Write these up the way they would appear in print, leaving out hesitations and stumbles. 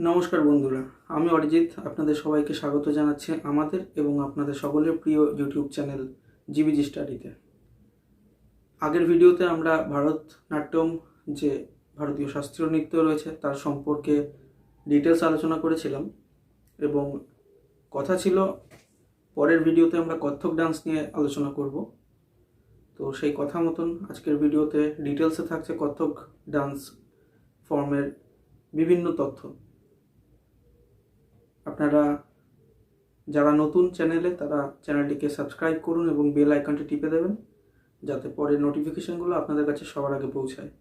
নমস্কার বন্ধুরা, আমি অরিজিৎ আপনাদের সবাইকে স্বাগত জানাচ্ছি আমাদের এবং আপনাদের সকলের প্রিয় ইউটিউব চ্যানেল জিবিজি স্টাডিতে। আগের ভিডিওতে আমরা ভারতনাট্যম যে ভারতীয় শাস্ত্রীয় নৃত্য রয়েছে তার সম্পর্কে ডিটেলস আলোচনা করেছিলাম এবং কথা ছিল পরের ভিডিওতে আমরা কত্থক ডান্স নিয়ে আলোচনা করব। তো সেই কথা মতন আজকের ভিডিওতে ডিটেলসে থাকছে কত্থক ডান্স ফর্মের বিভিন্ন তথ্য। আপনারা যারা নতুন চ্যানেলে তারা চ্যানেলটিকে সাবস্ক্রাইব করুন এবং বেল আইকনটি টিপে দেবেন যাতে পরের নোটিফিকেশনগুলো আপনাদের কাছে সবার আগে পৌঁছায়।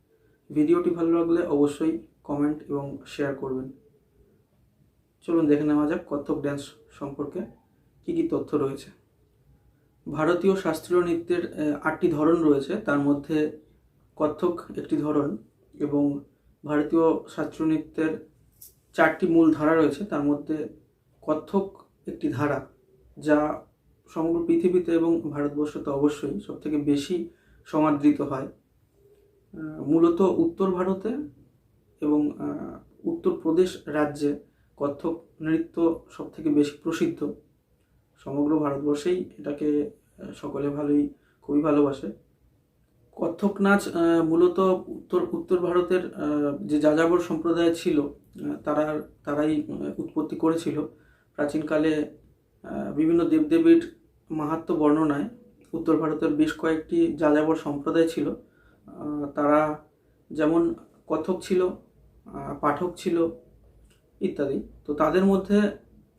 ভিডিওটি ভালো লাগলে অবশ্যই কমেন্ট এবং শেয়ার করবেন। চলুন দেখে নেওয়া যাক কত্থক ড্যান্স সম্পর্কে কী কী তথ্য রয়েছে। ভারতীয় শাস্ত্রীয় নৃত্যের 8টি ধরন রয়েছে, তার মধ্যে কত্থক একটি ধরন এবং ভারতীয় শাস্ত্রীয় নৃত্যের 4টি মূল ধারা রয়েছে, তার মধ্যে কত্থক একটি ধারা যা সমগ্র পৃথিবীতে এবং ভারতবর্ষে তো অবশ্যই সবথেকে বেশি সমাদৃত হয়। মূলত উত্তর ভারতে এবং উত্তরপ্রদেশ রাজ্যে কত্থক নৃত্য সবথেকে বেশি প্রসিদ্ধ। সমগ্র ভারতবর্ষেই এটাকে সকলে খুবই ভালোবাসে। কত্থক নাচ মূলত উত্তর ভারতের যে যাযাবর সম্প্রদায় ছিল তারাই উৎপত্তি করেছিল। প্রাচীনকালে বিভিন্ন দেবদেবীর মাহাত্ম্য বর্ণনায় উত্তর ভারতের বেশ কয়েকটি যাযাবর সম্প্রদায় ছিল। তারা যেমন কত্থক ছিল, পাঠক ছিল ইত্যাদি। তো তাদের মধ্যে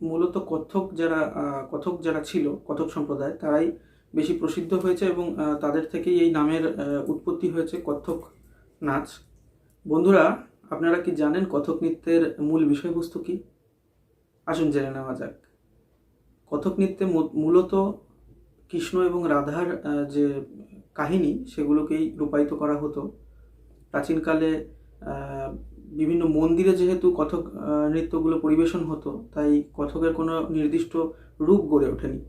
মূলত কত্থক যারা ছিল, কত্থক সম্প্রদায়, তারাই বেশি প্রসিদ্ধ হয়েছে এবং তাদের থেকেই এই নামের উৎপত্তি হয়েছে কত্থক নাচ। বন্ধুরা, আপনারা কি জানেন কত্থক নৃত্যের মূল বিষয়বস্তু কি? আসুন জেনে নেওয়া যাক। কত্থক নৃত্যে মূলত কৃষ্ণ এবং রাধার যে কাহিনী সেগুলোকেই রূপায়িত করা হতো। প্রাচীনকালে বিভিন্ন মন্দিরে যেহেতু কত্থক নৃত্যগুলো পরিবেশন হতো, তাই কত্থকের কোনো নির্দিষ্ট রূপ গড়ে ওঠেনি।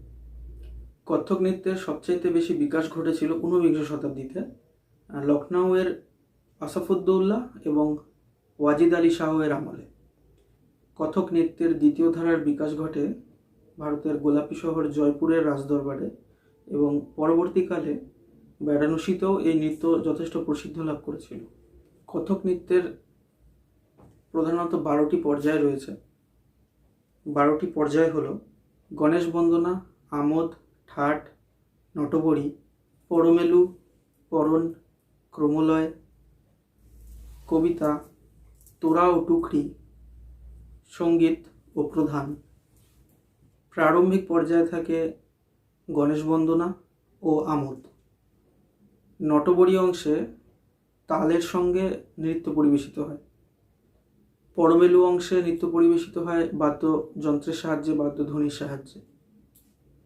কত্থক নৃত্যের সবচাইতে বেশি বিকাশ ঘটেছিল ঊনবিংশ শতাব্দীতে লখনউয়ের আসাফুদ্দৌল্লাহ এবং ওয়াজিদ আলী শাহের আমলে। কত্থক নৃত্যের দ্বিতীয় ধারার বিকাশ ঘটে ভারতের গোলাপী শহর জয়পুরের রাজদরবারে এবং পরবর্তীকালে বারাণসীতেও এই নৃত্য যথেষ্ট প্রসিদ্ধ লাভ করেছিল। কত্থক নৃত্যের প্রধানত 12টি পর্যায় রয়েছে। 12টি পর্যায় হলো গণেশ বন্দনা, আমোদ, ঠাট, নটবরী, পরমেলু, পরণ, ক্রমলয়, কবিতা, তোরা ও টুকরি, সঙ্গীত ও প্রধান। প্রারম্ভিক পর্যায়ে থাকে গণেশ বন্দনা ও আমোদ। নটবরী অংশে তালের সঙ্গে নৃত্য পরিবেশিত হয়। পরমেলু অংশে নৃত্য পরিবেশিত হয় বাদ্যযন্ত্রের সাহায্যে, বাদ্যধ্বনির সাহায্যে।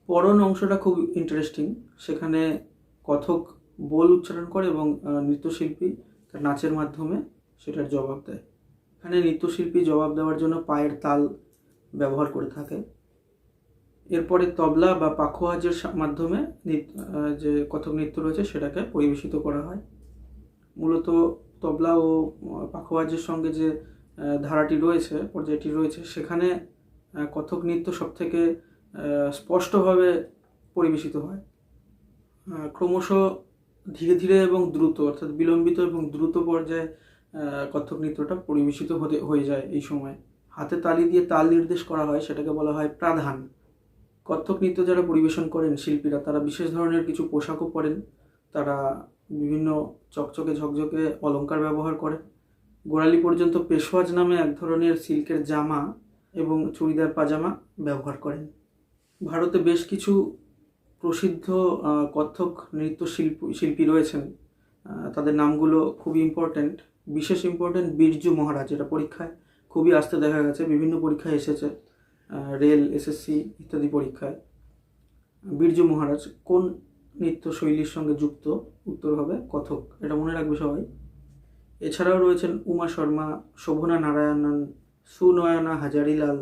পরণ অংশটা খুব ইন্টারেস্টিং, সেখানে কত্থক বোল উচ্চারণ করে এবং নৃত্যশিল্পী তার নাচের মাধ্যমে সেটার জবাব দেয়। এখানে নৃত্যশিল্পী জবাব দেওয়ার জন্য পায়ের তাল ব্যবহার করে থাকে। এরপরে তবলা বা পাখোয়াজের মাধ্যমে যে কত্থক নৃত্য রয়েছে সেটাকে পরিবেশিত করা হয়। মূলত তবলা ও পাখোয়াজের সঙ্গে যে পর্যায়টি রয়েছে সেখানে কত্থক নৃত্য সবথেকে স্পষ্টভাবে পরিবেশিত হয়। ক্রমশ ধীরে ধীরে এবং দ্রুত, অর্থাৎ বিলম্বিত এবং দ্রুত পর্যায়ে কত্থক নৃত্যটা পরিবেশিত হয়ে যায়। এই সময় হাতে তালি দিয়ে তাল নির্দেশ করা হয়, সেটাকে বলা হয় প্রাধান। কত্থক নৃত্য যারা পরিবেশন করেন শিল্পীরা, তারা বিশেষ ধরনের কিছু পোশাকও পরেন। তারা বিভিন্ন চকচকে ঝকঝকে অলংকার ব্যবহার করে। গোড়ালি পর্যন্ত পেশওয়াজ নামে এক ধরনের সিল্কের জামা এবং চুড়িদার পাজামা ব্যবহার করেন। ভারতে বেশ কিছু প্রসিদ্ধ কত্থক নৃত্য শিল্পী রয়েছেন, তাদের নামগুলো খুবই ইম্পর্ট্যান্ট। বিশেষ ইম্পর্ট্যান্ট বিরজু মহারাজ, এটা পরীক্ষায় খুবই আসতে দেখা গেছে, বিভিন্ন পরীক্ষায় এসেছে, রেল, এসএসসি ইত্যাদি পরীক্ষায়। বিরজু মহারাজ কোন নৃত্য শৈলীর সঙ্গে যুক্ত? উত্তর হবে কত্থক, এটা মনে রাখবে সবাই। এছাড়াও রয়েছেন উমা শর্মা, শোভনা নারায়ণন, সুনয়না হাজারিলাল,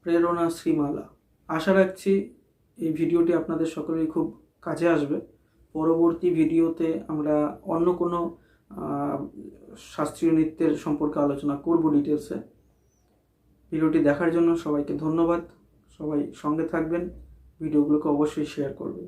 প্রেরণা শ্রীমালা। আশা রাখছি এই ভিডিওটি আপনাদের সকলেরই খুব কাজে আসবে। পরবর্তী ভিডিওতে আমরা অন্য কোনো শাস্ত্রীয় নৃত্যের সম্পর্কে আলোচনা করব ডিটেলসে। ভিডিওটি দেখার জন্য সবাইকে ধন্যবাদ। সবাই সঙ্গে থাকবেন, ভিডিওগুলোকে অবশ্যই শেয়ার করবেন।